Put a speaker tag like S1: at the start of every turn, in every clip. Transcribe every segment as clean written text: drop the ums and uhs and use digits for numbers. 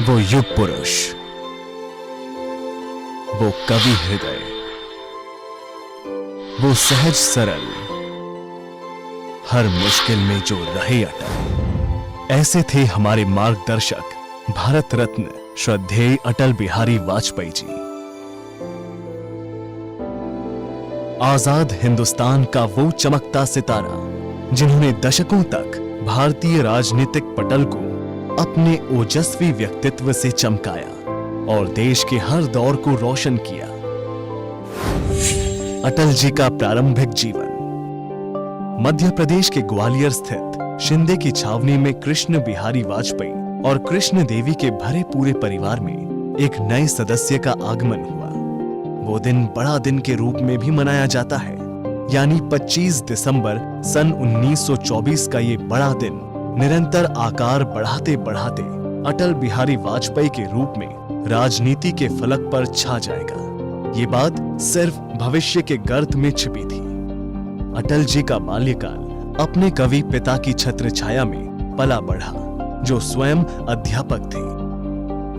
S1: वो युग पुरुष, वो कवि हृदय, वो सहज सरल, हर मुश्किल में जो रहे अटल। ऐसे थे हमारे मार्गदर्शक भारत रत्न श्रद्धेय अटल बिहारी वाजपेयी जी। आजाद हिंदुस्तान का वो चमकता सितारा जिन्होंने दशकों तक भारतीय राजनीतिक पटल को अपने ओजस्वी व्यक्तित्व से चमकाया और देश के हर दौर को रोशन किया। अटल जी का प्रारंभिक जीवन। मध्य प्रदेश के ग्वालियर स्थित शिंदे की छावनी में कृष्ण बिहारी वाजपेयी और कृष्ण देवी के भरे पूरे परिवार में एक नए सदस्य का आगमन हुआ। वो दिन बड़ा दिन के रूप में भी मनाया जाता है, यानी 25 दिसंबर सन 1924 का ये बड़ा दिन निरंतर आकार बढ़ाते बढ़ाते अटल बिहारी वाजपेयी के रूप में राजनीति के फलक पर छा जाएगा। ये बात सिर्फ भविष्य के गर्त में छिपी थी। अटल जी का बाल्यकाल अपने कवि पिता की छत्र छाया में पला बढ़ा, जो स्वयं अध्यापक थे।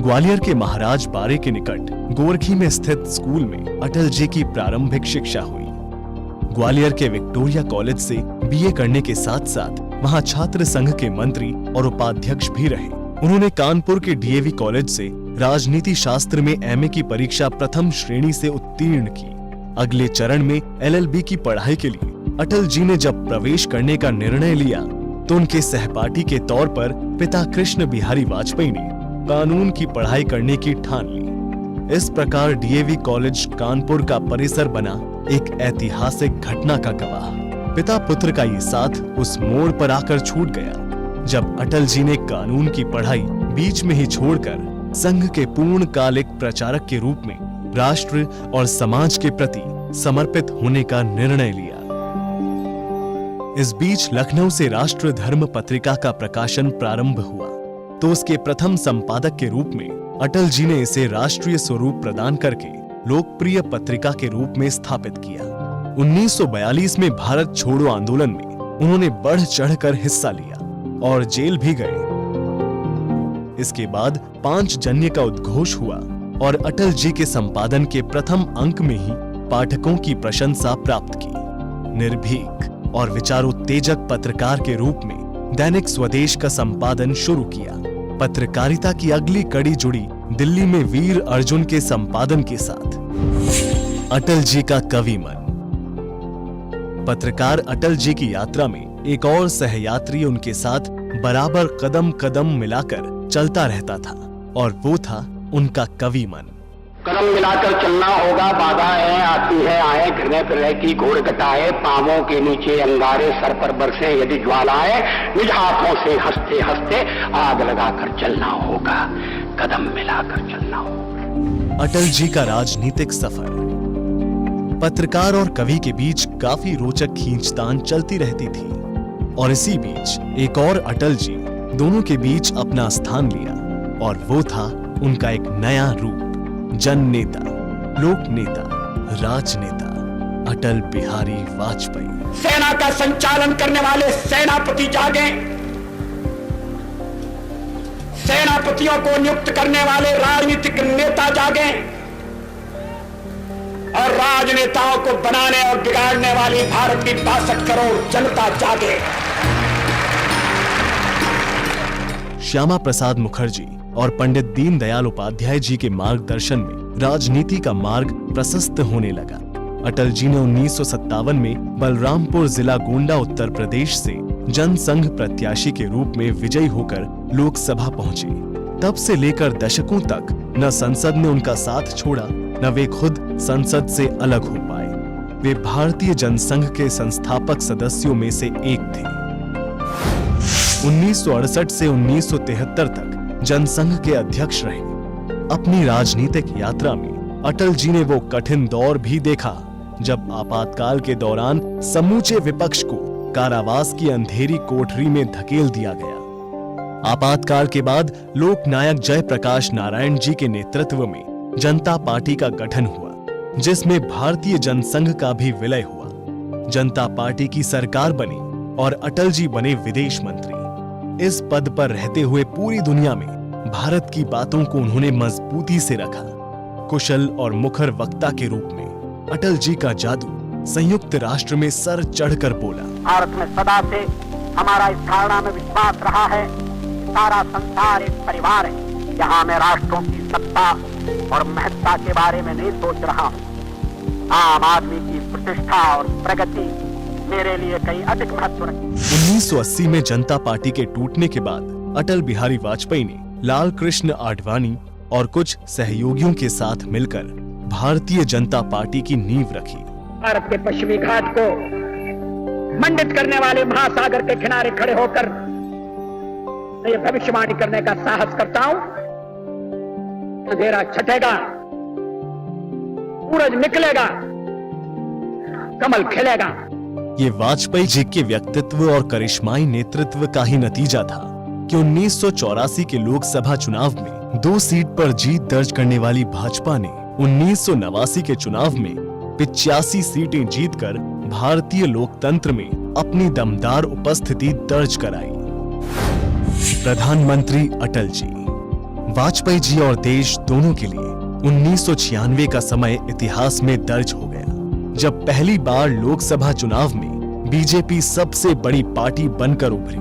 S1: ग्वालियर के महाराज बारे के निकट गोरखी में स्थित स्कूल में अटल जी की प्रारंभिक शिक्षा हुई। ग्वालियर के विक्टोरिया कॉलेज से बीए करने के साथ साथ वहां छात्र संघ के मंत्री और उपाध्यक्ष भी रहे। उन्होंने कानपुर के डीएवी कॉलेज से राजनीति शास्त्र में एमए की परीक्षा प्रथम श्रेणी से उत्तीर्ण की। अगले चरण में एलएलबी की पढ़ाई के लिए अटल जी ने जब प्रवेश करने का निर्णय लिया तो उनके सहपाठी के तौर पर पिता कृष्ण बिहारी वाजपेयी ने कानून की पढ़ाई करने की ठान ली। इस प्रकार डीएवी कॉलेज कानपुर का परिसर बना एक ऐतिहासिक घटना का गवाह। पिता पुत्र का ये साथ उस मोड़ पर आकर छूट गया जब अटल जी ने कानून की पढ़ाई बीच में ही छोड़कर संघ के पूर्णकालिक प्रचारक के रूप में राष्ट्र और समाज के प्रति समर्पित होने का निर्णय लिया। इस बीच लखनऊ से राष्ट्र धर्म पत्रिका का प्रकाशन प्रारंभ हुआ तो उसके प्रथम संपादक के रूप में अटल जी ने इसे राष्ट्रीय स्वरूप प्रदान करके लोकप्रिय पत्रिका के रूप में स्थापित किया। 1942 में भारत छोड़ो आंदोलन में उन्होंने बढ़ चढ़कर हिस्सा लिया और जेल भी गए। इसके बाद 5 जन्य का उद्घोष हुआ और अटल जी के संपादन के प्रथम अंक में ही पाठकों की प्रशंसा प्राप्त की। निर्भीक और विचारोत्तेजक पत्रकार के रूप में दैनिक स्वदेश का संपादन शुरू किया। पत्रकारिता की अगली कड़ी जुड़ी दिल्ली में वीर अर्जुन के संपादन के साथ। अटल जी का कवि मन। पत्रकार अटल जी की यात्रा में एक और सहयात्री उनके साथ बराबर कदम कदम मिलाकर चलता रहता था और वो था उनका कवि मन।
S2: कदम मिलाकर चलना होगा, बाधाएं आती है आए, घृणय प्रलय की घोर घटाए, पांवों के नीचे अंगारे, सर पर बरसे यदि ज्वालाएं, निज हाथों से हंसते हंसते आग लगाकर चलना होगा, कदम मिलाकर चलना होगा।
S1: अटल जी का राजनीतिक सफर। पत्रकार और कवि के बीच काफी रोचक खींचतान चलती रहती थी और इसी बीच एक और अटल जी दोनों के बीच अपना स्थान लिया और वो था उनका एक नया रूप, जन नेता, लोक नेता, राजनेता अटल बिहारी वाजपेयी।
S2: सेना का संचालन करने वाले सेनापति जागे, सेनापतियों को नियुक्त करने वाले राजनीतिक नेता जागे और राजनेताओं को बनाने और बिगाड़ने वाली भारत की 62 करोड़ जनता जागे।
S1: श्यामा प्रसाद मुखर्जी और पंडित दीनदयाल उपाध्याय जी के मार्गदर्शन में राजनीति का मार्ग प्रशस्त होने लगा। अटल जी ने 1957 में बलरामपुर जिला गोंडा उत्तर प्रदेश से जनसंघ प्रत्याशी के रूप में विजयी होकर लोकसभा पहुंचे। तब से लेकर दशकों तक न संसद ने उनका साथ छोड़ा न वे खुद संसद से अलग हो पाए। वे भारतीय जनसंघ के संस्थापक सदस्यों में से एक थे। 1968 से 1973 तक जनसंघ के अध्यक्ष रहे। अपनी राजनीतिक यात्रा में अटल जी ने वो कठिन दौर भी देखा जब आपातकाल के दौरान समूचे विपक्ष को कारावास की अंधेरी कोठरी में धकेल दिया गया। आपातकाल के बाद लोकनायक जयप्रकाश नारायण जी के नेतृत्व में जनता पार्टी का गठन हुआ, जिसमें भारतीय जनसंघ का भी विलय हुआ। जनता पार्टी की सरकार बनी और अटल जी बने विदेश मंत्री। इस पद पर रहते हुए पूरी दुनिया में भारत की बातों को उन्होंने मजबूती से रखा। कुशल और मुखर वक्ता के रूप में अटल जी का जादू संयुक्त राष्ट्र में सर चढ़कर बोला।
S2: भारत में सदा से हमारा इस धारणा में विश्वास रहा है कि सारा संसार एक परिवार है। यहाँ मैं राष्ट्रों की सत्ता और महत्ता के बारे में नहीं सोच रहा हूँ। आम आदमी की प्रतिष्ठा और प्रगति मेरे लिए कहीं अधिक महत्व रखती।
S1: 1980 में जनता पार्टी के टूटने के बाद अटल बिहारी वाजपेयी ने लाल कृष्ण आडवाणी और कुछ सहयोगियों के साथ मिलकर भारतीय जनता पार्टी की नींव रखी।
S2: भारत के पश्चिमी घाट को मंडित करने वाले महासागर के किनारे खड़े होकर मैं ये भविष्यवाणी करने का साहस करता हूं, अंधेरा छटेगा, सूरज निकलेगा, कमल खिलेगा।
S1: ये वाजपेयी जी के व्यक्तित्व और करिश्माई नेतृत्व का ही नतीजा था कि 1984 के लोकसभा चुनाव में 2 सीट पर जीत दर्ज करने वाली भाजपा ने 1989 के चुनाव में 85 सीटें जीतकर भारतीय लोकतंत्र में अपनी दमदार उपस्थिति दर्ज कराई। प्रधानमंत्री अटल जी, वाजपेयी जी और देश दोनों के लिए 1996 का समय इतिहास में दर्ज हो गया, जब पहली बार लोकसभा चुनाव में बीजेपी सबसे बड़ी पार्टी बनकर उभरी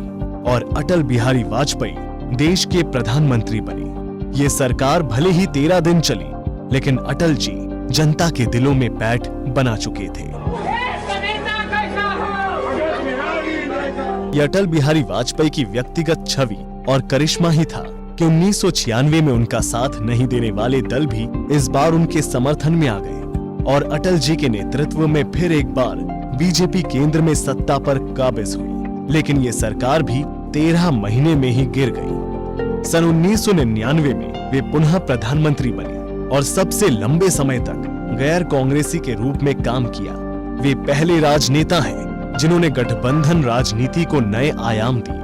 S1: और अटल बिहारी वाजपेयी देश के प्रधानमंत्री बने। ये सरकार भले ही 13 दिन चली, लेकिन अटल जी जनता के दिलों में बैठ बना चुके थे। ये अटल बिहारी वाजपेयी की व्यक्तिगत छवि और करिश्मा ही था कि 1996 में उनका साथ नहीं देने वाले दल भी इस बार उनके समर्थन में आ गए और अटल जी के नेतृत्व में फिर एक बार बीजेपी केंद्र में सत्ता पर काबिज हुई। लेकिन ये सरकार भी 13 महीने में ही गिर गई। सन 1999 में वे पुनः प्रधानमंत्री बने और सबसे लंबे समय तक गैर कांग्रेसी के रूप में काम किया। वे पहले राजनेता हैं जिन्होंने गठबंधन राजनीति को नए आयाम दिए।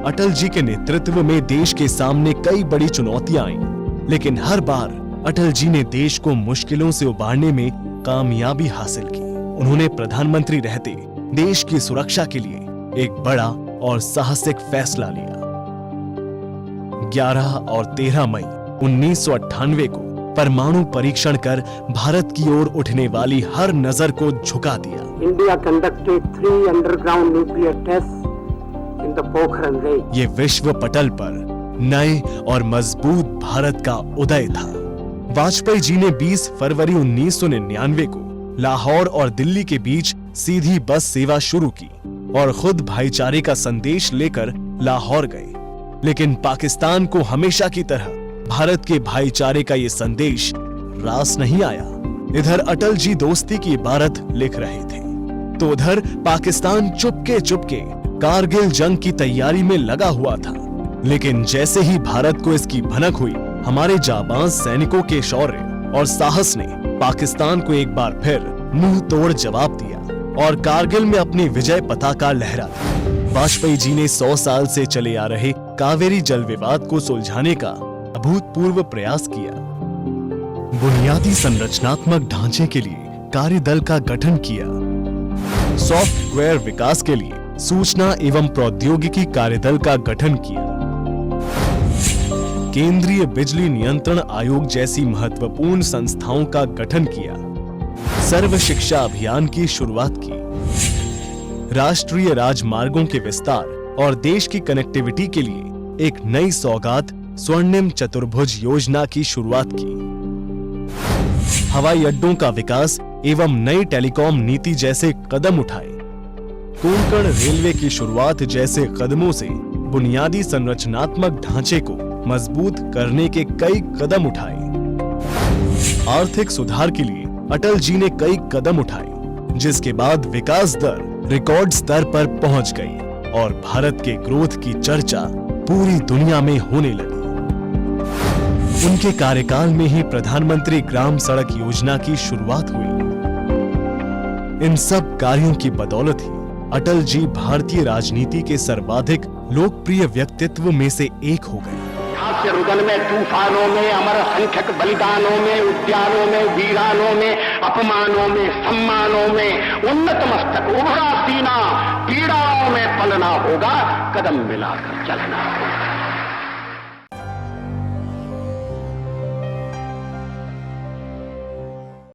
S1: अटल जी के नेतृत्व में देश के सामने कई बड़ी चुनौतियां आईं, लेकिन हर बार अटल जी ने देश को मुश्किलों से उबारने में कामयाबी हासिल की। उन्होंने प्रधानमंत्री रहते देश की सुरक्षा के लिए एक बड़ा और साहसिक फैसला लिया। 11 और 13 मई 1998 को परमाणु परीक्षण कर भारत की ओर उठने वाली हर नजर को झुका दिया।
S2: India conducted 3 underground nuclear test in the Pokhran range.
S1: ये विश्व पटल पर नए और मजबूत भारत का उदय था। वाजपेयी जी ने 20 फरवरी 1999 को लाहौर और दिल्ली के बीच सीधी बस सेवा शुरू की और खुद भाईचारे का संदेश लेकर लाहौर गए। लेकिन पाकिस्तान को हमेशा की तरह भारत के भाईचारे का ये संदेश रास नहीं आया। इधर अटल जी दोस्ती की इबारत लिख रहे थे, तो उधर पाकिस्तान चुपके चुपके कारगिल जंग की तैयारी में लगा हुआ था। लेकिन जैसे ही भारत को इसकी भनक हुई, हमारे जाबाज सैनिकों के शौर्य और साहस ने पाकिस्तान को एक बार फिर मुंह तोड़ जवाब दिया और कारगिल में अपनी विजय पताका लहरा दी। वाजपेयी जी ने 100 साल से चले आ रहे कावेरी जल विवाद को सुलझाने का अभूतपूर्व प्रयास किया। बुनियादी संरचनात्मक ढांचे के लिए कार्यदल का गठन किया। सॉफ्टवेयर विकास के लिए सूचना एवं प्रौद्योगिकी कार्यदल का गठन किया। केंद्रीय बिजली नियंत्रण आयोग जैसी महत्वपूर्ण संस्थाओं का गठन किया। सर्व शिक्षा अभियान की शुरुआत की। राष्ट्रीय राजमार्गों के विस्तार और देश की कनेक्टिविटी के लिए एक नई सौगात स्वर्णिम चतुर्भुज योजना की शुरुआत की। हवाई अड्डों का विकास एवं नई टेलीकॉम नीति जैसे कदम उठाए। कोंकण रेलवे की शुरुआत जैसे कदमों से बुनियादी संरचनात्मक ढांचे को मजबूत करने के कई कदम उठाए। आर्थिक सुधार के लिए अटल जी ने कई कदम उठाए, जिसके बाद विकास दर रिकॉर्ड स्तर पर पहुंच गई और भारत के ग्रोथ की चर्चा पूरी दुनिया में होने लगी। उनके कार्यकाल में ही प्रधानमंत्री ग्राम सड़क योजना की शुरुआत हुई। इन सब कार्यों की बदौलत ही अटल जी भारतीय राजनीति के सर्वाधिक लोकप्रिय व्यक्तित्व में से एक हो गए।
S2: हास्य रुदन में, तूफानों में, अमर असंख्यक बलिदानों में, उद्यानों में, वीरानों में, अपमानों में, सम्मानों में, उन्नत मस्तक, उभरा सीना, पीड़ाओं में पलना होगा, कदम मिलाकर चलना होगा।